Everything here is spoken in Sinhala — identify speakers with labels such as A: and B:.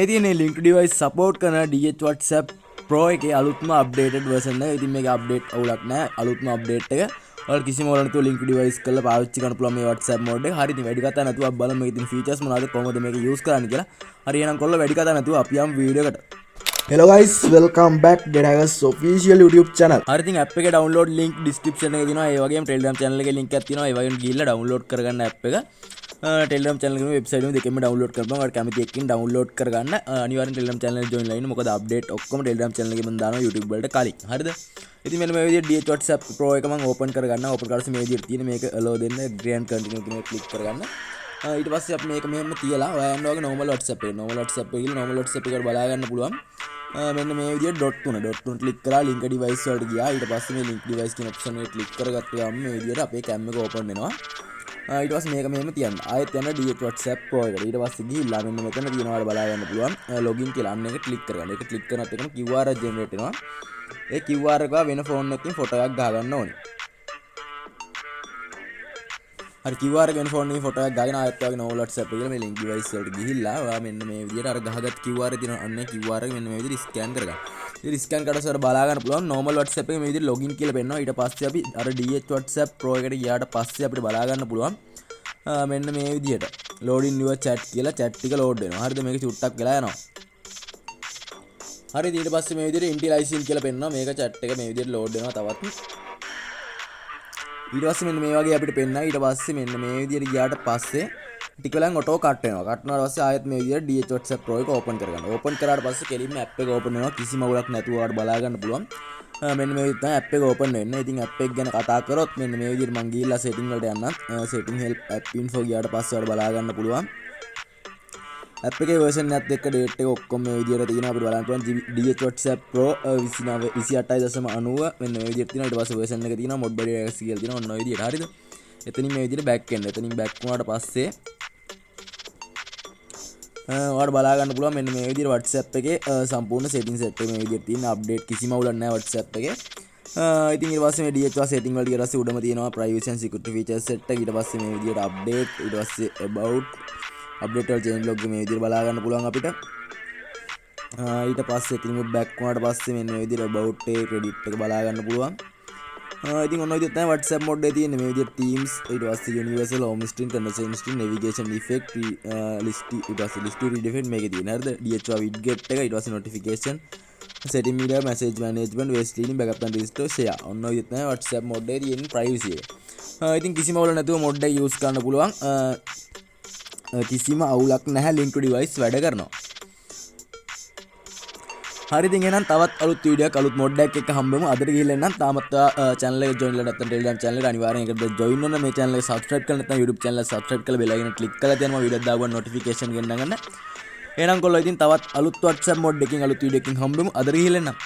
A: ඉතින් මේ link device support කරන DH WhatsApp Pro එකේ අලුත්ම updated version එක. ඉතින් මේක update අවුලක් නැහැ. අලුත්ම update එක. ඔයාලා කිසිම වල නැතුව link device කරලා පාවිච්චි කරන්න පුළුවන් මේ WhatsApp mode එක. හරි ඉතින් වැඩි කතා නැතුව අපි බලමු මේකේ තියෙන features මොනවද කොහොමද මේක use කරන්නේ කියලා. හරි එහෙනම් කොල්ල වැඩි කතා නැතුව අපි යමු වීඩියෝ එකට.
B: Hello guys, welcome back to Hackers official YouTube channel.
A: හරි ඉතින් app එකේ download link description එකේ තියෙනවා. ඒ වගේම Telegram channel එකේ link එකක් තියෙනවා. ඒ වගේම ගිහිල්ලා download කරගන්න app එක. ටෙලිග්‍රෑම් channel එකේ වෙබ්සයිට් එකෙන් දෙකෙන්ම download කරපුවම ඔයාලට කැමති එකකින් download කරගන්න. අනිවාර්යෙන් Telegram channel එකට join වෙලා ඉන්න. මොකද update ඔක්කොම Telegram channel එකේ මම දානවා YouTube වලට කලින්. හරිද? ඉතින් මෙන්න මේ විදිහට DH WhatsApp Pro එක මම open කරගන්නවා. open කරලා මේ විදිහට තියෙන මේක allow දෙන්න green continue කියන එක click කරගන්න. ඊට පස්සේ අපි මේක මෙහෙම තියලා ඔයාලට වගේ normal WhatsApp එක normal WhatsApp එකට බලා ගන්න පුළුවන්. මෙන්න මේ විදිහට dot 3 click කරලා link device වලට ගියා. ඊට පස්සේ මේ link device කියන option එක click කරගත්තාම මේ විදිහට අපේ cam එක open වෙනවා. ඊට පස්සේ මේක මෙහෙම තියන්න. ආයෙත් යන්න DH WhatsApp Pro එකට. ඊට පස්සේ ගිහිල්ලා මෙන්න මෙතන තියෙනවා බලා ගන්න පුළුවන්. login කියලා අන්න එක click කරගන්න. ඒක click කරනත් එකම QR එක generate වෙනවා. ඒ QR එක වෙන phone එකකින් photo එකක් ගහ ගන්න ඕනේ. හරි QR එක වෙන phone එකකින් photo එකක් ගහගෙන ආයෙත් වගේ normal WhatsApp එකට මේ link device වලට ගිහිල්ලා ඔයා මෙන්න මේ විදිහට අර ගහගත් QR එක තියෙනවා. අන්න ඒ QR එක මෙන්න මේ විදිහට scan කරගන්න. ඉතින් ස්කෑන් කරලා බලා ගන්න පුළුවන් normal WhatsApp එකේ මේ විදිහට login කියලා පෙන්නනවා. ඊට පස්සේ අපි අර DH WhatsApp Pro එකට ගියාට පස්සේ අපිට බලා ගන්න පුළුවන් මෙන්න මේ විදිහට loading your chat කියලා chat ටික load වෙනවා. හරිද? මේක චුට්ටක් වෙලා යනවා. හරිද? ඊට පස්සේ මේ විදිහට initializing කියලා පෙන්නනවා. මේක chat එක මේ විදිහට load වෙනවා තවත්. ඊට පස්සේ මෙන්න මේ වගේ අපිට පෙන්නනවා. ඊට පස්සේ මෙන්න මේ විදිහට ගියාට පස්සේ ටික වෙලාවක් ඔටෝ කට් වෙනවා. කට් වුණාට පස්සේ ආයෙත් මේ විදිහට DH WhatsApp Pro එක ඕපන් කරගන්න. ඕපන් කරාට පස්සේ කෙලින්ම app එක ඕපන් වෙනවා. කිසිම අවුලක් නැතුව ඔයාලට බලා ගන්න පුළුවන්. මෙන්න මේ විදිහට තමයි app එක ඕපන් වෙන්නේ. ඉතින් app එක ගැන කතා කරොත් මෙන්න මේ විදිහට මම ගිහිල්ලා setting වලට යන්නම්. setting help app info ගියාට පස්සේ ඔයාලට බලා ගන්න පුළුවන්. app එකේ version එකත් එක්ක date එක ඔක්කොම මේ විදිහට තියෙනවා. අපිට බලන්න පුළුවන් DH WhatsApp Pro 28.90 මෙන්න මේ විදිහට තියෙනවා. ඊට පස්සේ version එක තියෙනවා modbody X කියලා තියෙනවා. ඔන්න ඔය විදිහට. හරිද? එතනින් මේ විදිහට back වෙන්න. එතනින් back වුණාට පස්සේ ඔයාලට බලා ගන්න පුළුවන් මෙන්න මේ විදිහට WhatsApp එකේ සම්පූර්ණ settings set එක මේ විදිහට තියෙන update කිසිම අවුලක් නැහැ WhatsApp එකේ. ඉතින් ඊට පස්සේ මේ DH setting වලට ඊට පස්සේ උඩම තියෙනවා privacy and security features set එක. ඊට පස්සේ මේ විදිහට update ඊට පස්සේ about update වල change log මේ විදිහට බලා ගන්න පුළුවන් අපිට. ඊට පස්සේ ඉතින් back වුණාට පස්සේ මෙන්න මේ විදිහට about එක credit එක බලා ගන්න පුළුවන්. ඉතින් ඔන්න ඔය විදිහට තමයි WhatsApp mode එකේ තියෙන්නේ. මේ විදිහට Teams ඊට පස්සේ universal home screen conversation screen navigation effect list ඊට පස්සේ list read effect මේකේ තියෙන. හරිද? DH widget එක ඊට පස්සේ notification setting media message management waste cleaning backup and restore share. ඔන්න ඔය විදිහට තමයි WhatsApp mode එකේ තියෙන privacy එක. ඉතින් කිසිම අවුලක් නැතුව mode එක use කරන්න පුළුවන්. කිසිම අවුලක් නැහැ link to device වැඩ කරනවා. හරි ඉතින් එහෙනම් තවත් අලුත් වීඩියෝ එකක් අලුත් මොඩ් එකක් එක්ක හම්බෙමු. අදට ගිහිල්ලා එන්නම්. තාමත් channel එකට join වෙලා නැත්නම් Telegram channel එකට අනිවාර්යෙන් එකට join වෙන්න. මේ channel එක subscribe කරලා නැත්නම් YouTube channel එක subscribe කරලා bell icon click කරලා තියන්න. මම වීඩියෝ දාගුවන් notification ගෙන්න ගන්න. එහෙනම් කොල්ලෝ ඉතින් තවත් අලුත් WhatsApp මොඩ් එකකින් අලුත් වීඩියෝ එකකින් හම්බෙමු. අදට ගිහිල්ලා එන්නම්.